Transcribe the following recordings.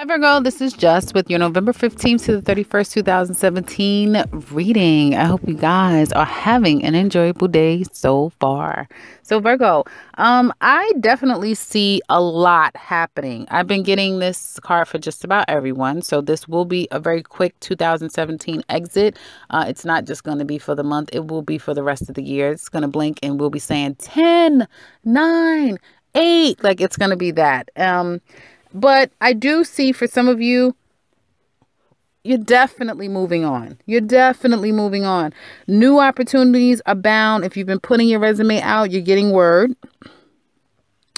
Hi Virgo, this is Just with your November 15th to the 31st, 2017 reading. I hope you guys are having an enjoyable day so far. So Virgo, I definitely see a lot happening. I've been getting this card for just about everyone. So this will be a very quick 2017 exit. It's not just going to be for the month. It will be for the rest of the year. It's going to blink and we'll be saying 10, 9, 8. Like it's going to be that. But I do see for some of you, you're definitely moving on. You're definitely moving on. New opportunities abound. If you've been putting your resume out, you're getting word.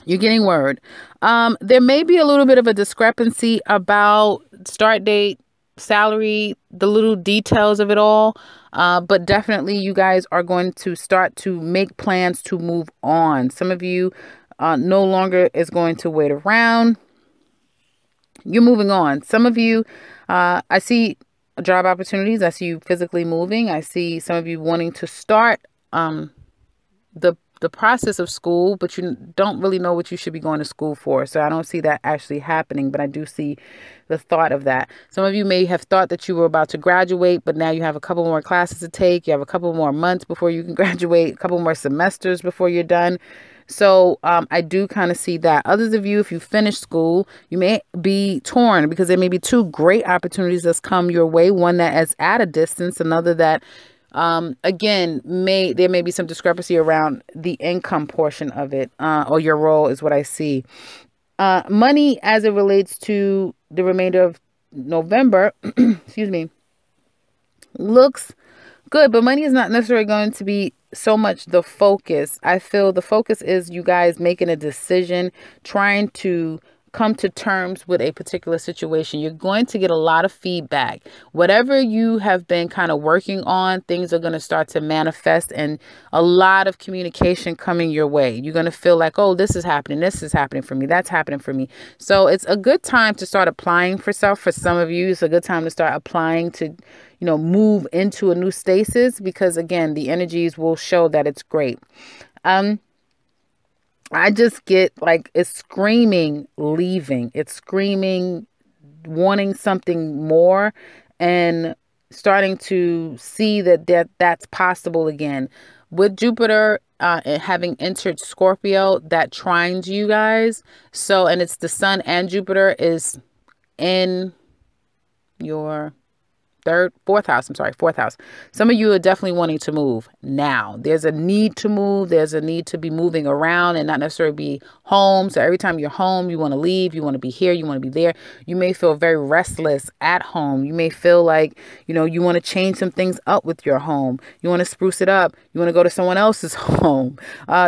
You're getting word. There may be a little bit of a discrepancy about start date, salary, the little details of it all. But definitely you guys are going to start to make plans to move on. Some of you no longer is going to wait around. You're moving on. Some of you, I see job opportunities. I see you physically moving. I see some of you wanting to start the process of school, but you don't really know what you should be going to school for. So I don't see that actually happening, but I do see the thought of that. Some of you may have thought that you were about to graduate, but now you have a couple more classes to take. You have a couple more months before you can graduate, a couple more semesters before you're done. So I do kind of see that. Others of you, if you finish school, you may be torn because there may be two great opportunities that's come your way. One that is at a distance, another that, again, there may be some discrepancy around the income portion of it or your role is what I see. Money as it relates to the remainder of November, excuse me, looks good, but money is not necessarily going to be so much the focus. I feel the focus is you guys making a decision, trying to come to terms with a particular situation. You're going to get a lot of feedback. Whatever you have been kind of working on, things are going to start to manifest and a lot of communication coming your way. You're going to feel like, oh, this is happening for me. That's happening for me. So it's a good time to start applying for stuff. For some of you, it's a good time to start applying to, move into a new stasis because, again, the energies will show that it's great. I just get like it's screaming leaving. It's screaming wanting something more and starting to see that's possible again. With Jupiter having entered Scorpio, that trines you guys. So, and it's the Sun and Jupiter is in your fourth house. Some of you are definitely wanting to move now. There's a need to move. There's a need to be moving around and not necessarily be home. So every time you're home, you want to leave, you want to be here, you want to be there. You may feel very restless at home. You may feel like, you want to change some things up with your home. You want to spruce it up. You want to go to someone else's home.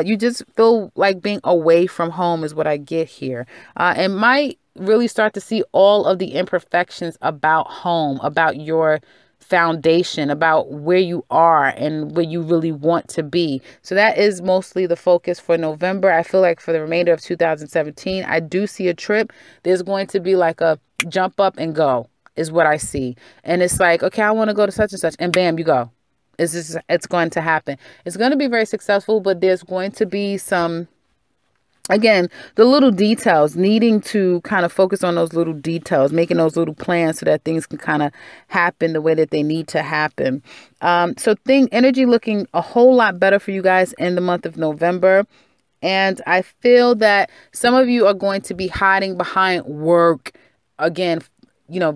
You just feel like being away from home is what I get here. And might really start to see all of the imperfections about home, about your foundation, about where you are and where you really want to be. So that is mostly the focus for November. I feel like for the remainder of 2017, I do see a trip. There's going to be like a jump up and go is what I see. And it's like, okay, I want to go to such and such, and bam, you go. It's going to happen. It's going to be very successful, but there's going to be some, again, the little details, needing to kind of focus on those little details, making those little plans so that things can kind of happen the way that they need to happen. So energy looking a whole lot better for you guys in the month of November. And I feel that some of you are going to be hiding behind work, again,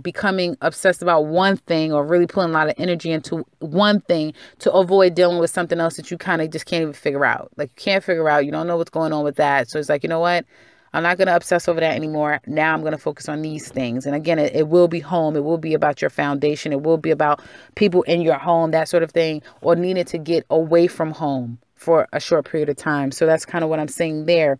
becoming obsessed about one thing or really putting a lot of energy into one thing to avoid dealing with something else that you kind of just can't even figure out. Like you can't figure out, you don't know what's going on with that. So it's like, you know what? I'm not going to obsess over that anymore. Now I'm going to focus on these things. And again, it will be home. It will be about your foundation. It will be about people in your home, that sort of thing, or needing to get away from home for a short period of time. So that's kind of what I'm saying there.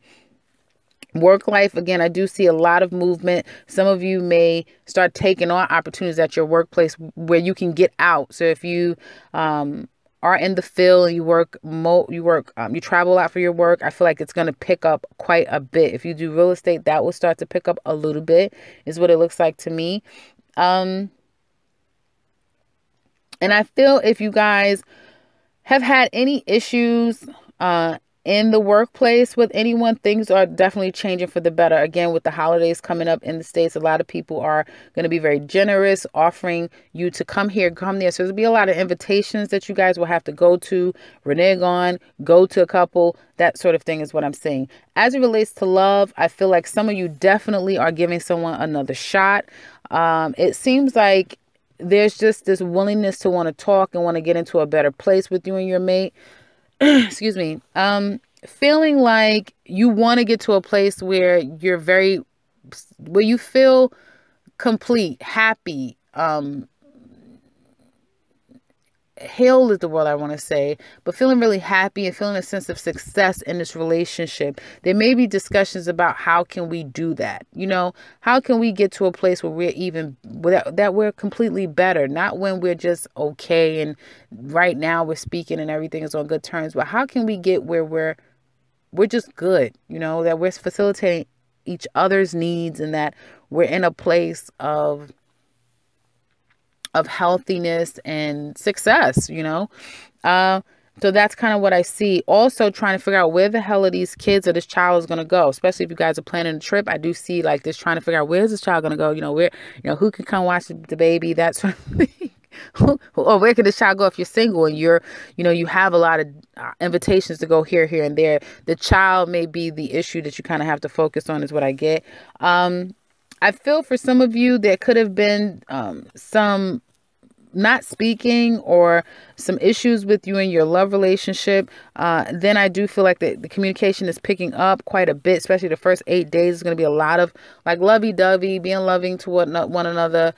Work life, again, I do see a lot of movement. Some of you may start taking on opportunities at your workplace where you can get out. So if you are in the field and you travel a lot for your work, I feel like it's going to pick up quite a bit. If you do real estate, that will start to pick up a little bit, is what it looks like to me. And I feel if you guys have had any issues in the workplace with anyone, things are definitely changing for the better. Again, with the holidays coming up in the States, a lot of people are going to be very generous, offering you to come here, come there. So there'll be a lot of invitations that you guys will have to go to, renege on, go to a couple, that sort of thing is what I'm saying. As it relates to love, I feel like some of you definitely are giving someone another shot. It seems like there's just this willingness to want to talk and want to get into a better place with you and your mate. Excuse me. Feeling like you want to get to a place where where you feel complete, happy, healed is the word I want to say, but feeling really happy and feeling a sense of success in this relationship. There may be discussions about how can we do that? You know, how can we get to a place where that we're completely better, not when we're just okay and right now we're speaking and everything is on good terms, but how can we get where we're just good, you know, that we're facilitating each other's needs and that we're in a place of healthiness and success, you know. So that's kind of what I see. Also trying to figure out where the hell are these kids or this child is going to go, especially if you guys are planning a trip. I do see like this trying to figure out where's this child going to go, you know, who can come watch the baby, that sort of thing. Or where can this child go if you're single and you have a lot of invitations to go here and there. The child may be the issue that you kind of have to focus on, is what I get. I feel for some of you there could have been some not speaking or some issues with you in your love relationship. Then I do feel like the communication is picking up quite a bit, especially the first 8 days is going to be a lot of like lovey-dovey, being loving to one another,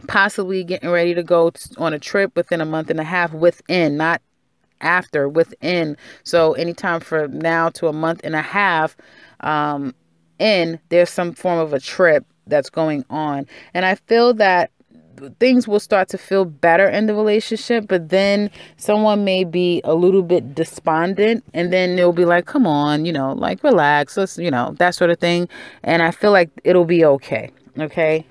possibly getting ready to go on a trip within a month and a half, within, not after, within. So anytime from now to a month and a half, there's some form of a trip that's going on. And I feel that things will start to feel better in the relationship, but then someone may be a little bit despondent, and then they'll be like, come on, like relax, let's, that sort of thing. And I feel like it'll be okay. Okay.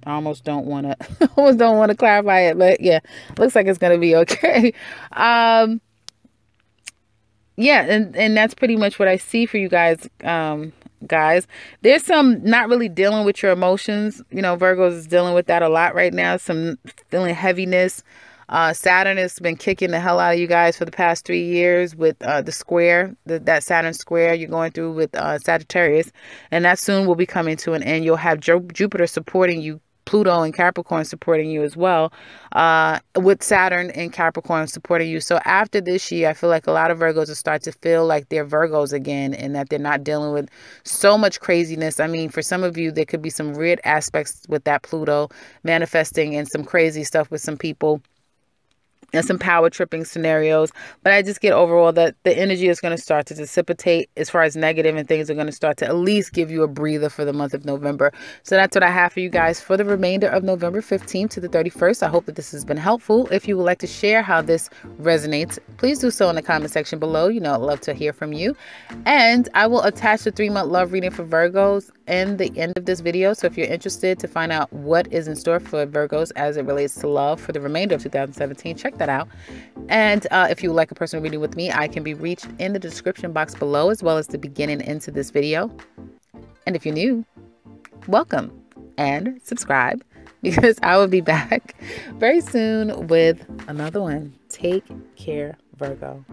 I almost don't want to clarify it, but yeah, looks like it's going to be okay. Yeah. And that's pretty much what I see for you guys. Guys, there's some not really dealing with your emotions. Virgos is dealing with that a lot right now. Some feeling heaviness. Saturn has been kicking the hell out of you guys for the past 3 years with the square, that Saturn square you're going through with Sagittarius, and that soon will be coming to an end. You'll have Jupiter supporting you, Pluto and Capricorn supporting you as well, with Saturn and Capricorn supporting you. So after this year, I feel like a lot of Virgos will start to feel like they're Virgos again, and that they're not dealing with so much craziness. I mean, for some of you, there could be some weird aspects with that Pluto manifesting and some crazy stuff with some people and some power tripping scenarios. But I just get overall that the energy is going to start to dissipate as far as negative, and things are going to start to at least give you a breather for the month of November. So that's what I have for you guys for the remainder of November 15th to the 31st. I hope that this has been helpful. If you would like to share how this resonates, please do so in the comment section below. I'd love to hear from you. And I will attach the 3-month love reading for Virgos in the end of this video. So if you're interested to find out what is in store for Virgos as it relates to love for the remainder of 2017, check that out. And if you would like a personal reading with me, I can be reached in the description box below, as well as the beginning into this video. And if you're new, welcome and subscribe, because I will be back very soon with another one. Take care, Virgo.